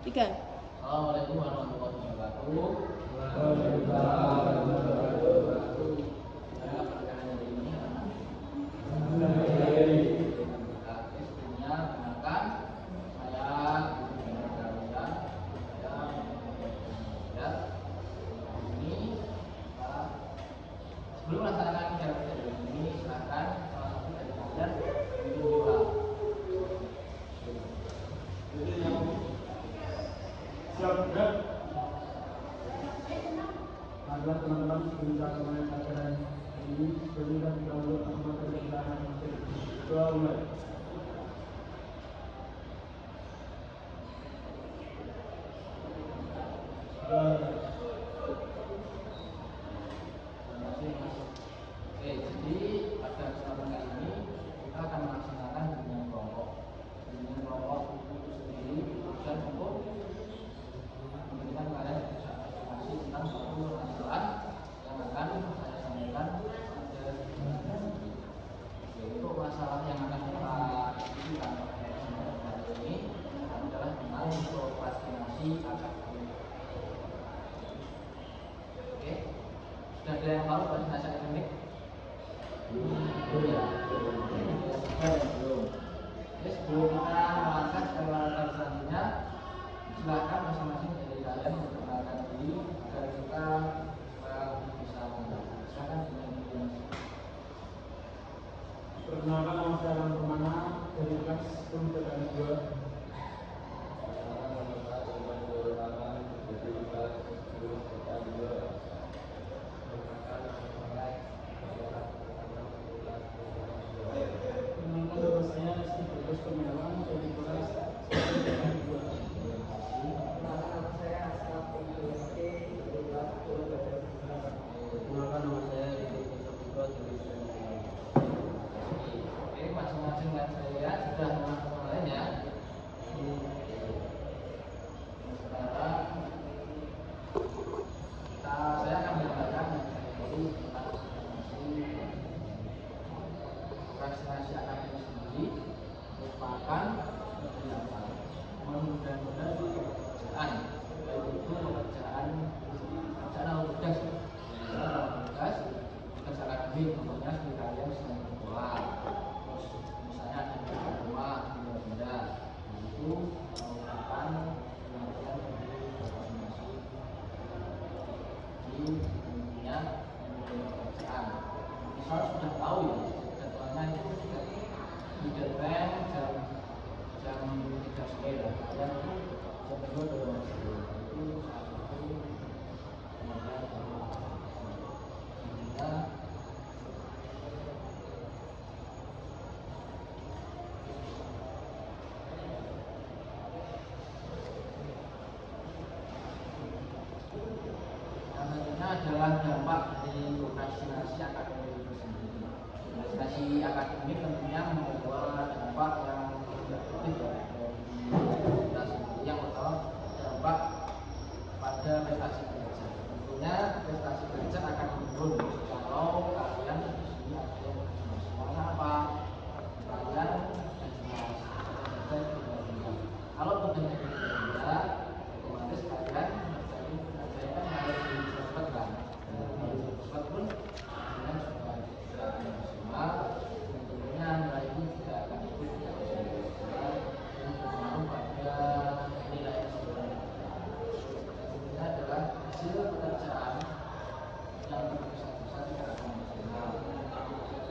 Tiga. Assalamualaikum warahmatullahi wabarakatuh. Saya perkenalkan diri ini istrinya kenalkan saya ini sebelum melaksanakan kegiatan ini silakan salah satu dari kalian menunjukkan. Adalah teman-teman bisa mulai acara ini sebelum kita untuk materi pelajaran dua mulai. Jadi pada kesempatan kali ini kita akan melaksanakan bimbingan kelompok. Bimbingan kelompok itu sendiri tujuan untuk memberikan kalian informasi tentang suatu masalah yang akan saya sampaikan pada yaitu masalah yang akan kita diskusikan pada hari ini adalah tentang prokrastinasi akademik. Oke, sudah ada yang tahu prokrastinasi akademik? Belum ya? Belum. Jadi sebelum kita melangkah ke langkah selanjutnya, silakan masing-masing dari kalian memperkenalkan diri agar kita bisa membantu. Silakan dengan Perkenalkan, nama saya Alam Permana dari kelas Pembicaraan 2. masing-masing dan saya sudah mulai ya. Sekarang saya akan membacakan dari prokrastinasi akademik sendiri merupakan menunda-nunda suatu pekerjaan, yaitu pekerjaan atau tugas akademik, contohnya seperti kalian sedang sekolah, terus misalnya ada di rumah benda itu merupakan pengertian dari prokrastinasi di dunia pekerjaan. Misal sudah tahu ya jadwalnya itu di deadline jam 3 sore ya, kalian jam 2 itu salah satu pengertian dari adalah dampak dari prokrastinasi akademik itu sendiri. Prokrastinasi akademik tentunya membawa dampak yang negatif dari kita sendiri. Yang pertama, dampak pada prestasi belajar. Tentunya prestasi belajar akan menurun kalau kalian di sini ada yang semuanya apa? Kalian kalau tugasnya berbeda, otomatis kalian mengerjakan harus cepat kan. Cepat pun kalian sudah maksimal. Tentunya nilai itu juga akan ikut dan berpengaruh pada nilai sebenarnya. Ini adalah hasil pekerjaan yang tergesa-gesa tidak akan maksimal.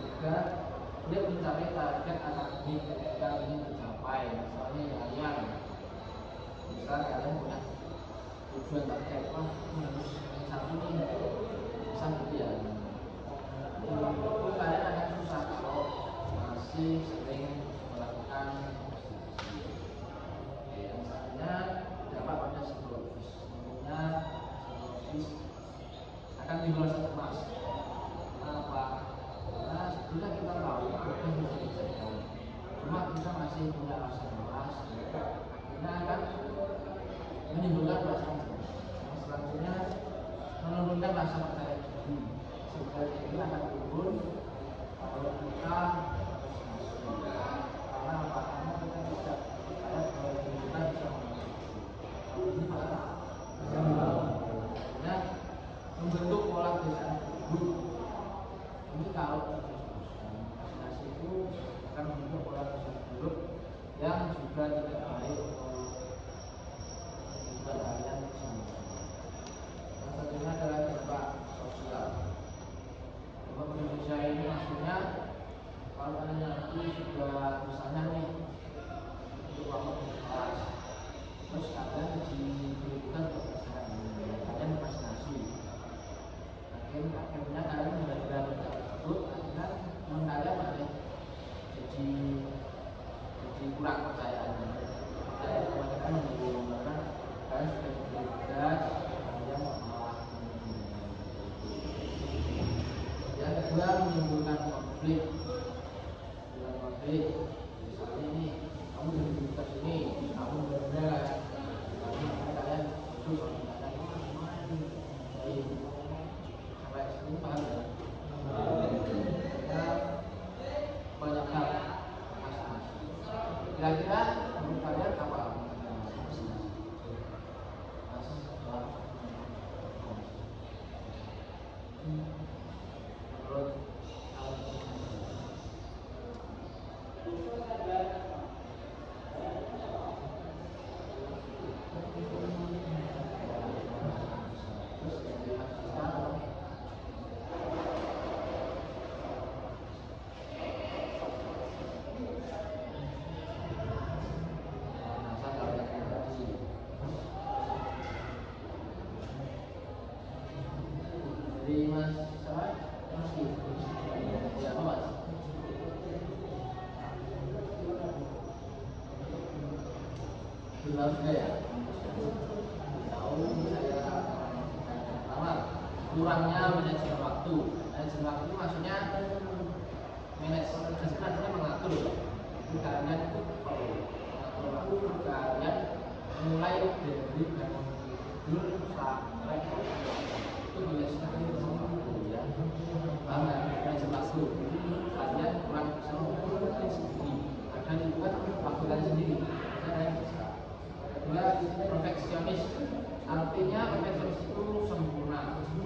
Juga sulit mencapai target akademik ketika ingin tercapai. Misalnya kalian punya tujuan target harus satu nih, bisa gitu ya. Itu kalian akan susah kalau masih sering melakukan misalnya dapat pada psikologis. Tentunya psikologis akan timbul rasa cemas. Kenapa? Karena sebetulnya kita tahu apa yang bisa dikerjakan, cuma kita masih punya rasa cemas. Akhirnya akan menimbulkan rasa cemas. Selanjutnya menurunkan rasa percaya diri. Sehingga ini akan turun kalau kita harus masuk. Karena apa? Karena kita tidak percaya bahwa diri kita bisa mampu. Dari Mas siapa? Masih ya apa Mas? Belum juga ya? Tahu saya pertama kurangnya manajemen waktu. Manajemen waktu maksudnya manajemen artinya mengatur. Jadi kalian perlu mengatur waktu. Kalian mulai dari bangun tidur sampai itu boleh sekali waktu ya. Paham ya? Manajemen waktu. Kalian kurang bisa mengatur sendiri. Padahal itu kan waktu kalian sendiri. Kalian bisa. Kedua, perfeksionis. Artinya perfeksionis itu sempurna.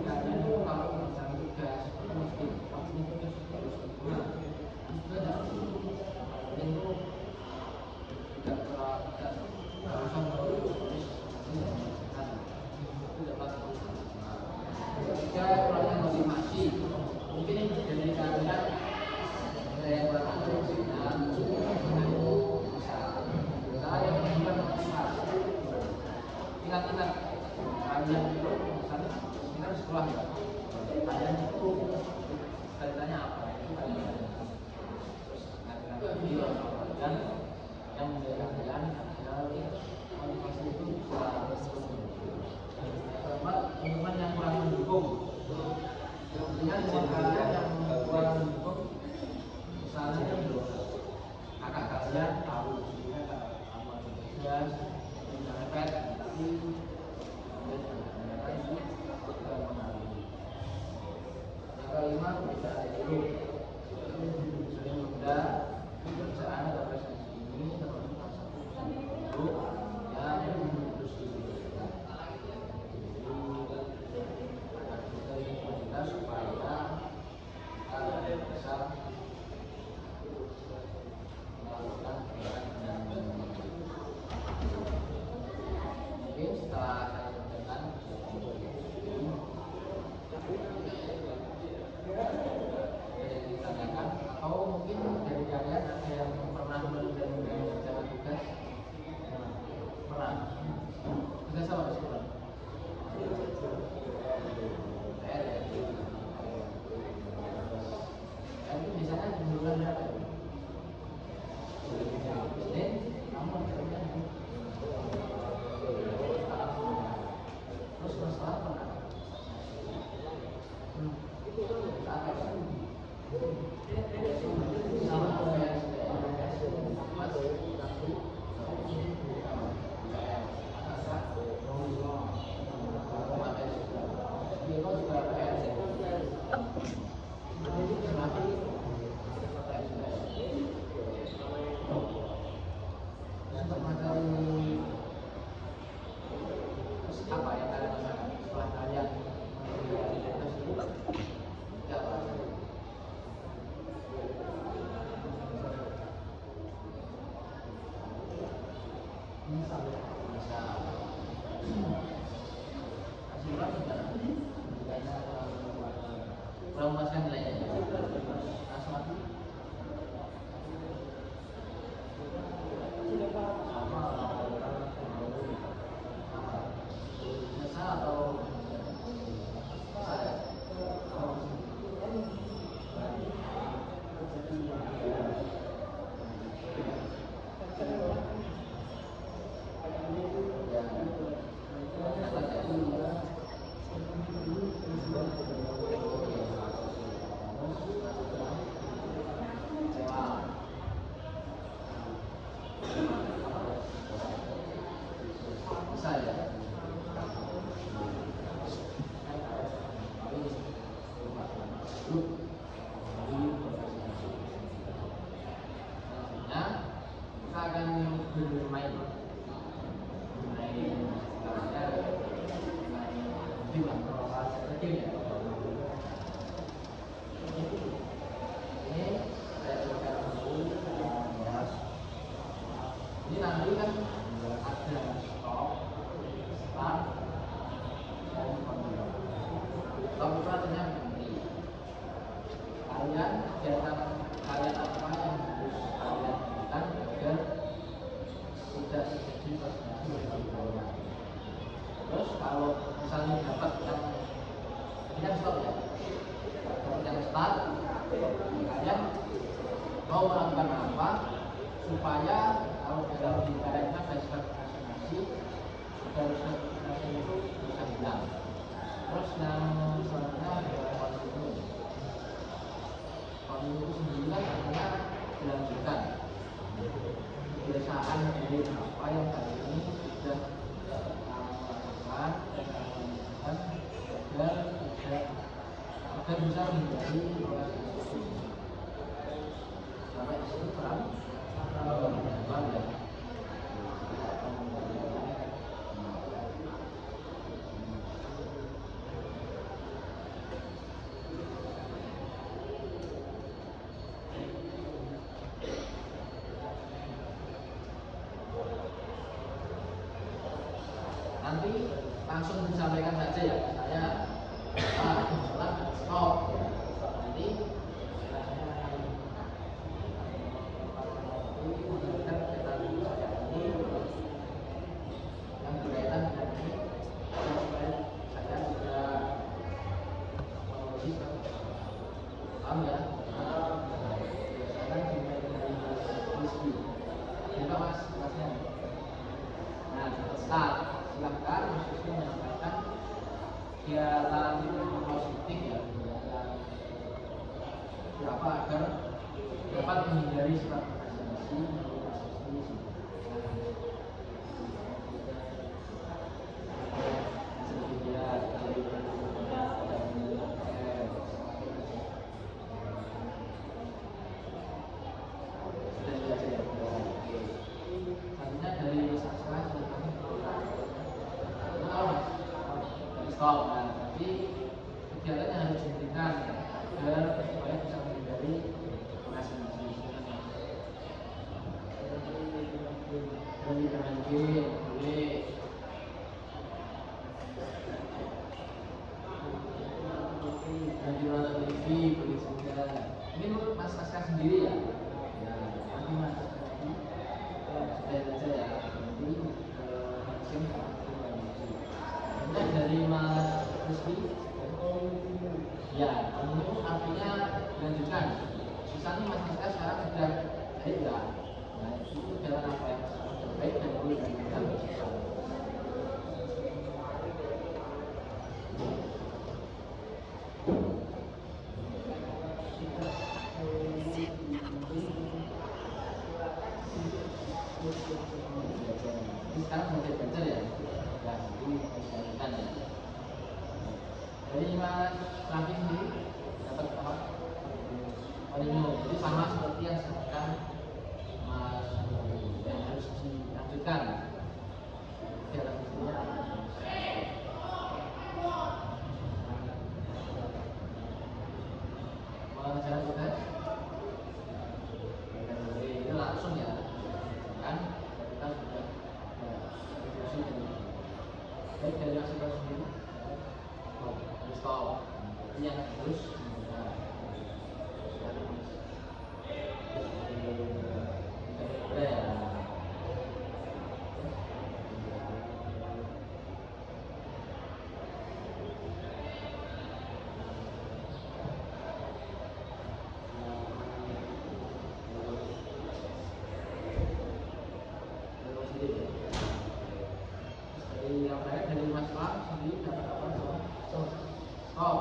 Kalian itu kalau mengerjakan tugas itu mesti waktunya itu harus sempurna. Itu tidak itu tidak usah perfeksionis. Itu dapat sempurna. Ketiga, kurangnya motivasi. Mungkin dari kalian ada yang kurang motivasi dan bisa. Saya yang bukan motivasi. Ingat-ingat kalian itu misalnya sebenarnya sekolah ya, kalian itu ceritanya apa itu kalian terus ingat-ingat video dan yang menjadi kalian adalah motivasi itu bisa keempat teman yang kurang mendukung. Dengan teman kalian yang kurang mendukung, misalnya kakak kalian tahu sebenarnya apa tugas yang mepet tapi yang kelima perbedaan itu sering menunda pekerjaan atau prestasi ini termasuk salah satu bentuk yang terus dilakukan. Jadi agar kita ini kita supaya kita bisa melakukan pekerjaan dengan mungkin setelah saya sampaikan ditanyakan atau mungkin dari kalian ada yang pernah mengerjakan tugas pernah tugas apa sih Pak? PR ya? PR itu biasanya di bulan berapa ya? Senin kamu kerjanya terus masalah pernah apa ya? Sama apa ya? Apa yang kalian rasakan setelah kalian kurang memuaskan nilainya langsung mati nyesal atau saya kita akan bermain kecil ya. Ini saya coba dulu bahas. Ini nanti kan ada stop, start, dan continue. Stop itu artinya berhenti. Kalian kegiatan kalian apa yang harus kalian lakukan agar tidak terjadi presentasi berikutnya. Terus kalau misalnya dapat yang yang stop ya. Yang start, kalian mau melakukan apa supaya kalau dalam ibaratnya berdasarkan vaksinasi, vaksinasi itu bisa hilang. Terus yang selanjutnya adalah kontinu. Kontinu itu sendiri kan artinya dilanjutkan kebiasaan dari apa yang hari ini sudah melakukan agar bisa menjadi organisasi sampai di situ peran ya. Nanti langsung disampaikan saja ya, saya stop. Nanti yang berkaitan dengan ini, saya sudah menulis, paham ya? Biasanya dimulai dari Rizky. Buka mas, kelasnya. Nah, start. Silahkan Mas Rizky menyampaikan kegiatan positif ya, apa agar dapat menghindari sifat vaksinasi stop. Nah, tapi kegiatannya harus dihentikan agar supaya bisa menghindari vaksinasi. Dari BMG boleh. Dan di luar TV boleh juga. Ini menurut Mas Aska sendiri ya. Ya, nanti Mas Aska sudah saja ya. Nanti vaksin dari Mas Rizky. Ya, ini artinya dilanjutkan. Sisanya Mas Aska sekarang sudah baik ya. Nah, itu jalan apa yang terbaik dan boleh dilanjutkan. Ini sekarang sudah belajar ya. Ya, itu dilanjutkan ya. Dari Mas Raffi sendiri dapat apa? Jadi sama seperti yang disebutkan Mas, yang harus dilanjutkan. Kegiatan istrinya mengejar tugas, itu langsung ya, kan? Kita sudah diskusi dulu. Baik dari Mas Eko sendiri, harus stop. Ini yang harus dari Mas Lam sendiri dapat apa? Stop.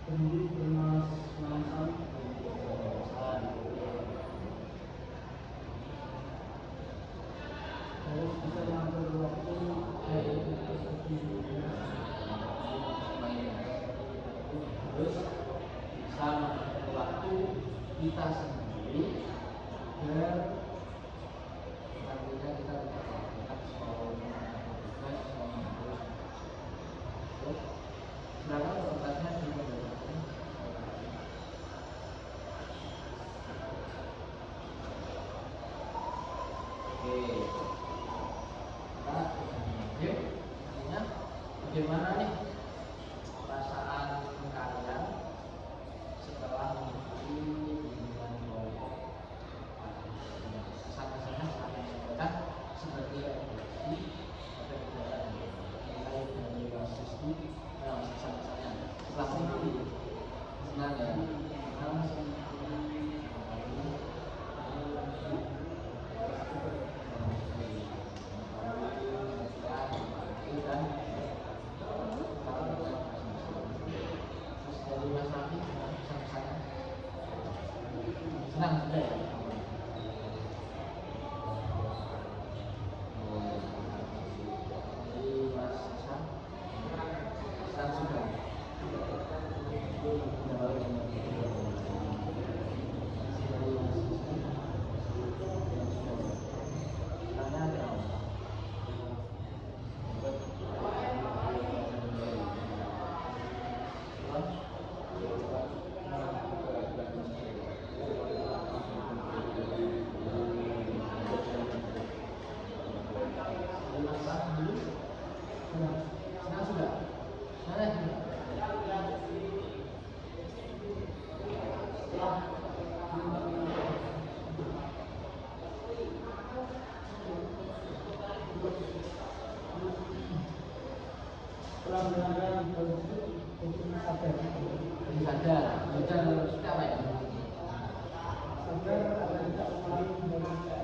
Kemudian Mas Langsam harus bisa mengatur waktu terus bisa mengatur waktu kita sendiri agar nantinya kita tidak melakukan sekolah tugas terus silakan pertanyaannya dikembalikan. Oke, artinya bagaimana nih perasaan kalian setelah mengikuti bimbingan kelompok? Pesan-pesannya saya sampaikan sebagai rekomendasi pada kegiatan nilai setelah mendengar hukum sadar. Jadi sadar seperti apa ya? Sadar agar tidak kembali berdosa.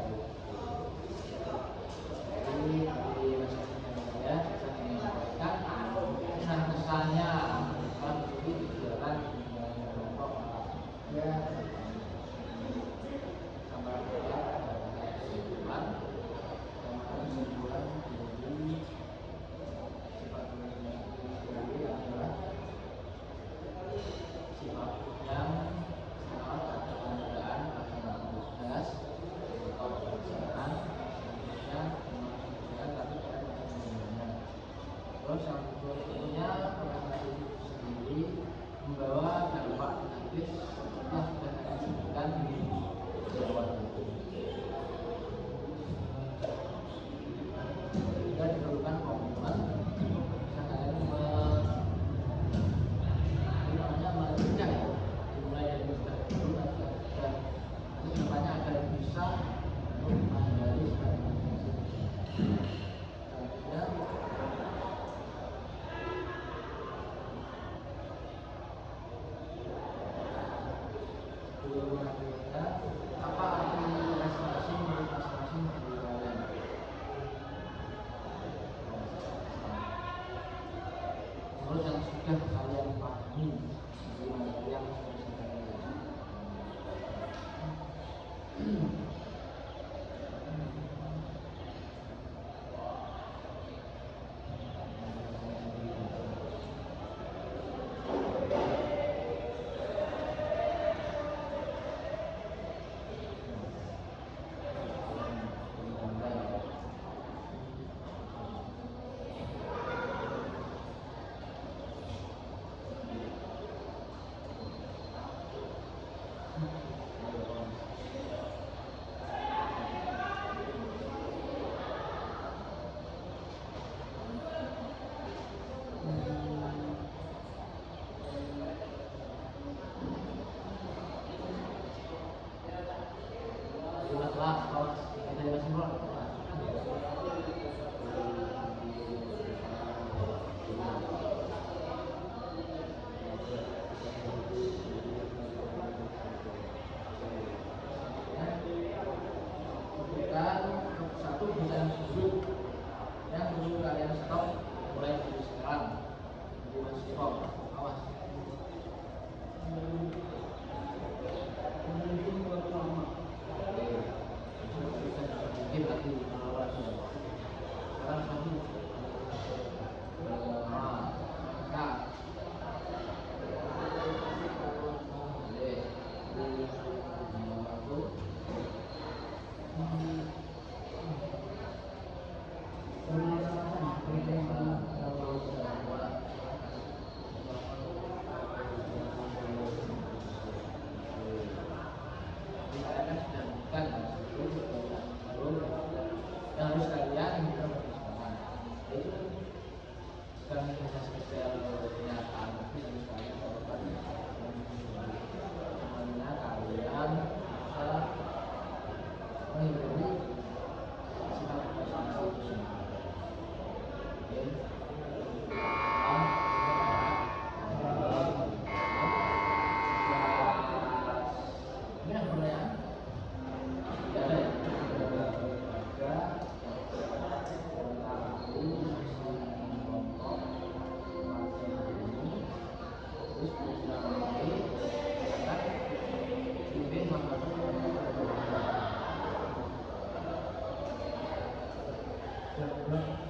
Jadi di masyarakat saya menyampaikan kesan-kesannya kalau begitu dijualan kelompok Ya, sama rakyat kesimpulan kesimpulan dari sifat sendiri adalah sifat yang sangat ada penggunaan pelaksanaan tugas atau pelaksanaan selanjutnya kemanusiaan tapi kita tidak menggunakannya. Terus yang berikutnya organisasi itu sendiri membawa dampak negatif yang sudah saya sebutkan di awal itu. Juga diperlukan komitmen misalkan mencegah ya, dimulai dari mencegah dulu nanti kedepannya agar bisa untuk menghindari stigmatisasi. Selanjutnya apa arti prestasi menurut masing-masing dari kalian? Menurut yang sudah kalian pahami di materi yang sudah saya satu bisa sudut yang perlu kalian stop mulai dari sekarang. Jadi stop, awas. mungkin buat lama. Mungkin lagi mengawasi. Sekarang satu. Nah, yang harus kalian minta pertimbangan itu bukan hanya sekedar pernyataan tapi harus kalian lakukan semuanya kalian bisa menghindari sifat prestasi itu sendiri. Oke, ini ada pertanyaan? Tidak ada ya? Dan